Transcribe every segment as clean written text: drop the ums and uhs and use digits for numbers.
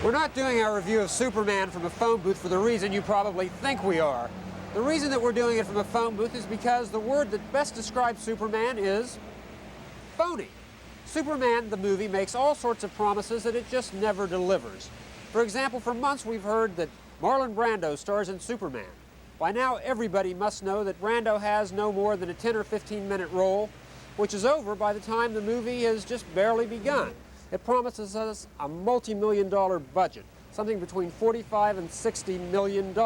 We're not doing our review of Superman from a phone booth for the reason you probably think we are. The reason that we're doing it from a phone booth is because the word that best describes Superman is phony. Superman, the movie, makes all sorts of promises that it just never delivers. For example, for months we've heard that Marlon Brando stars in Superman. By now, everybody must know that Brando has no more than a 10 or 15-minute role, which is over by the time the movie has just barely begun. It promises us a multi-million-dollar budget, something between $45 and $60 million.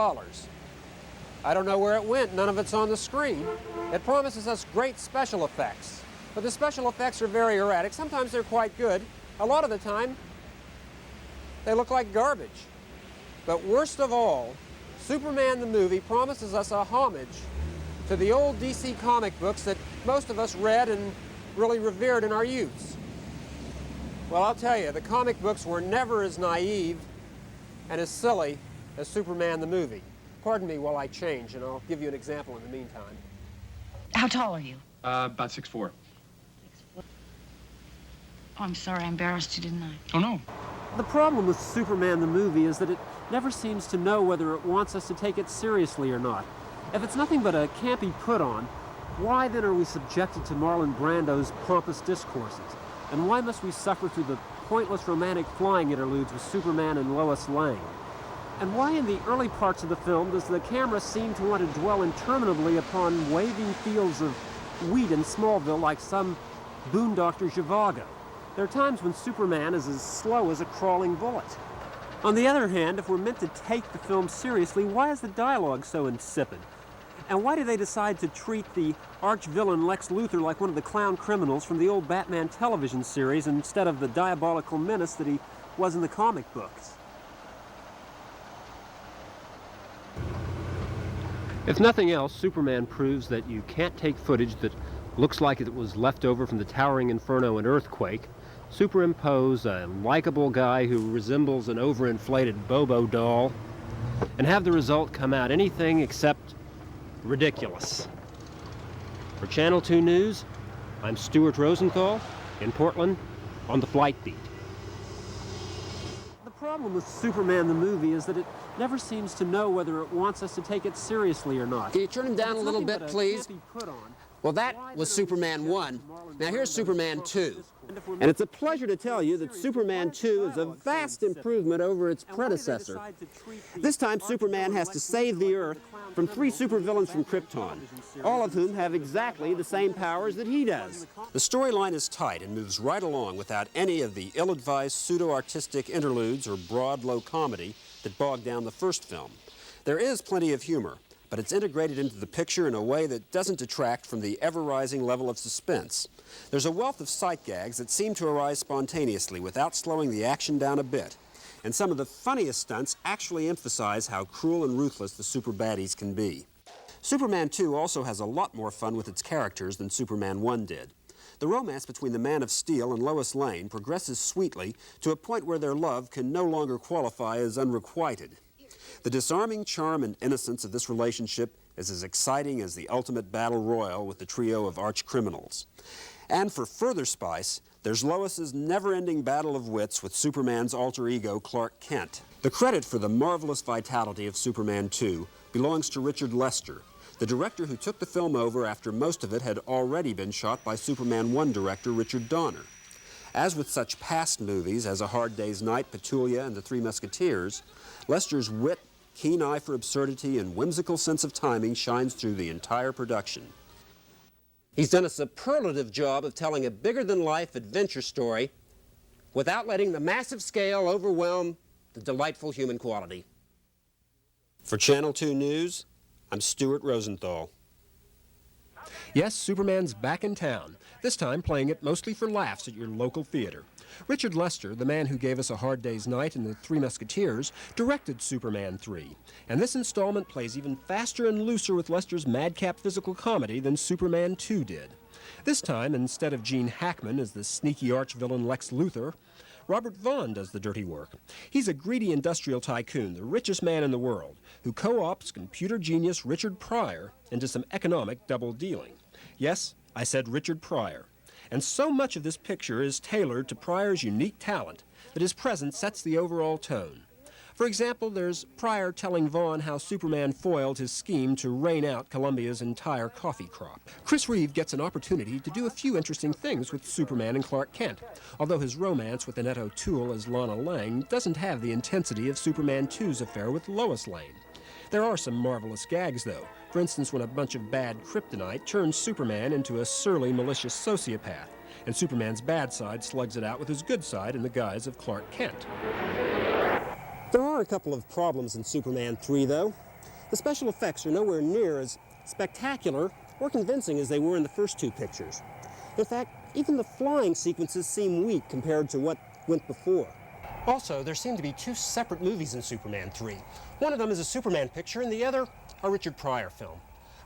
I don't know where it went. None of it's on the screen. It promises us great special effects, but the special effects are very erratic. Sometimes they're quite good. A lot of the time, they look like garbage. But worst of all, Superman the movie promises us a homage to the old DC comic books that most of us read and really revered in our youths. Well, I'll tell you, the comic books were never as naive and as silly as Superman the movie. Pardon me while I change, and I'll give you an example in the meantime. How tall are you? About 6'4". Oh, I'm sorry, I embarrassed you, didn't I? Oh, no. The problem with Superman the movie is that it never seems to know whether it wants us to take it seriously or not. If it's nothing but a campy put-on, why then are we subjected to Marlon Brando's pompous discourses? And why must we suffer through the pointless romantic flying interludes with Superman and Lois Lane? And why in the early parts of the film does the camera seem to want to dwell interminably upon waving fields of wheat in Smallville like some boon Dr. Zhivago? There are times when Superman is as slow as a crawling bullet. On the other hand, if we're meant to take the film seriously, why is the dialogue so insipid? And why do they decide to treat the arch-villain Lex Luthor like one of the clown criminals from the old Batman television series instead of the diabolical menace that he was in the comic books? If nothing else, Superman proves that you can't take footage that looks like it was left over from the towering inferno and earthquake, superimpose a likable guy who resembles an overinflated Bobo doll, and have the result come out anything except ridiculous. For Channel 2 News, I'm Stuart Rosenthal in Portland on the Flight Beat. The problem with Superman the movie is that it never seems to know whether it wants us to take it seriously or not. Can you turn him down a little bit, please? Well, that was Superman 1. Now here's Superman 2. And it's a pleasure to tell you that Superman 2 is a vast improvement over its predecessor. This time, Superman has to save the Earth from 3 supervillains from Krypton, all of whom have exactly the same powers that he does. The storyline is tight and moves right along without any of the ill-advised pseudo-artistic interludes or broad, low comedy that bogged down the first film. There is plenty of humor, but it's integrated into the picture in a way that doesn't detract from the ever-rising level of suspense. There's a wealth of sight gags that seem to arise spontaneously without slowing the action down a bit. And some of the funniest stunts actually emphasize how cruel and ruthless the super baddies can be. Superman 2 also has a lot more fun with its characters than Superman 1 did. The romance between the Man of Steel and Lois Lane progresses sweetly to a point where their love can no longer qualify as unrequited. The disarming charm and innocence of this relationship is as exciting as the ultimate battle royal with the trio of arch-criminals. And for further spice, there's Lois's never-ending battle of wits with Superman's alter ego, Clark Kent. The credit for the marvelous vitality of Superman 2 belongs to Richard Lester, the director who took the film over after most of it had already been shot by Superman 1 director Richard Donner. As with such past movies as A Hard Day's Night, Petulia, and The Three Musketeers, Lester's wit, keen eye for absurdity, and whimsical sense of timing shines through the entire production. He's done a superlative job of telling a bigger-than-life adventure story without letting the massive scale overwhelm the delightful human quality. For Channel 2 News, I'm Stuart Rosenthal. Yes, Superman's back in town, this time playing it mostly for laughs at your local theater. Richard Lester, the man who gave us A Hard Day's Night and The Three Musketeers, directed Superman 3. And this installment plays even faster and looser with Lester's madcap physical comedy than Superman 2 did. This time, instead of Gene Hackman as the sneaky arch-villain Lex Luthor, Robert Vaughn does the dirty work. He's a greedy industrial tycoon, the richest man in the world, who co-opts computer genius Richard Pryor into some economic double-dealing. Yes, I said Richard Pryor. And so much of this picture is tailored to Pryor's unique talent but his presence sets the overall tone. For example, there's Pryor telling Vaughn how Superman foiled his scheme to rain out Columbia's entire coffee crop. Chris Reeve gets an opportunity to do a few interesting things with Superman and Clark Kent, although his romance with Annette O'Toole as Lana Lang doesn't have the intensity of Superman 2's affair with Lois Lane. There are some marvelous gags, though. For instance, when a bunch of bad kryptonite turns Superman into a surly, malicious sociopath, and Superman's bad side slugs it out with his good side in the guise of Clark Kent. There are a couple of problems in Superman 3, though. The special effects are nowhere near as spectacular or convincing as they were in the first two pictures. In fact, even the flying sequences seem weak compared to what went before. Also, there seem to be two separate movies in Superman 3. One of them is a Superman picture and the other a Richard Pryor film.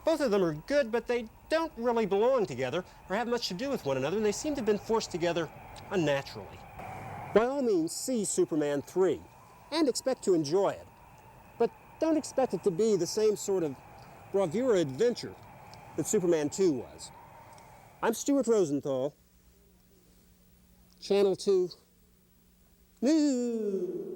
Both of them are good, but they don't really belong together or have much to do with one another, and they seem to have been forced together unnaturally. By all means, see Superman 3. And expect to enjoy it. But don't expect it to be the same sort of bravura adventure that Superman 2 was. I'm Stuart Rosenthal, Channel 2 News.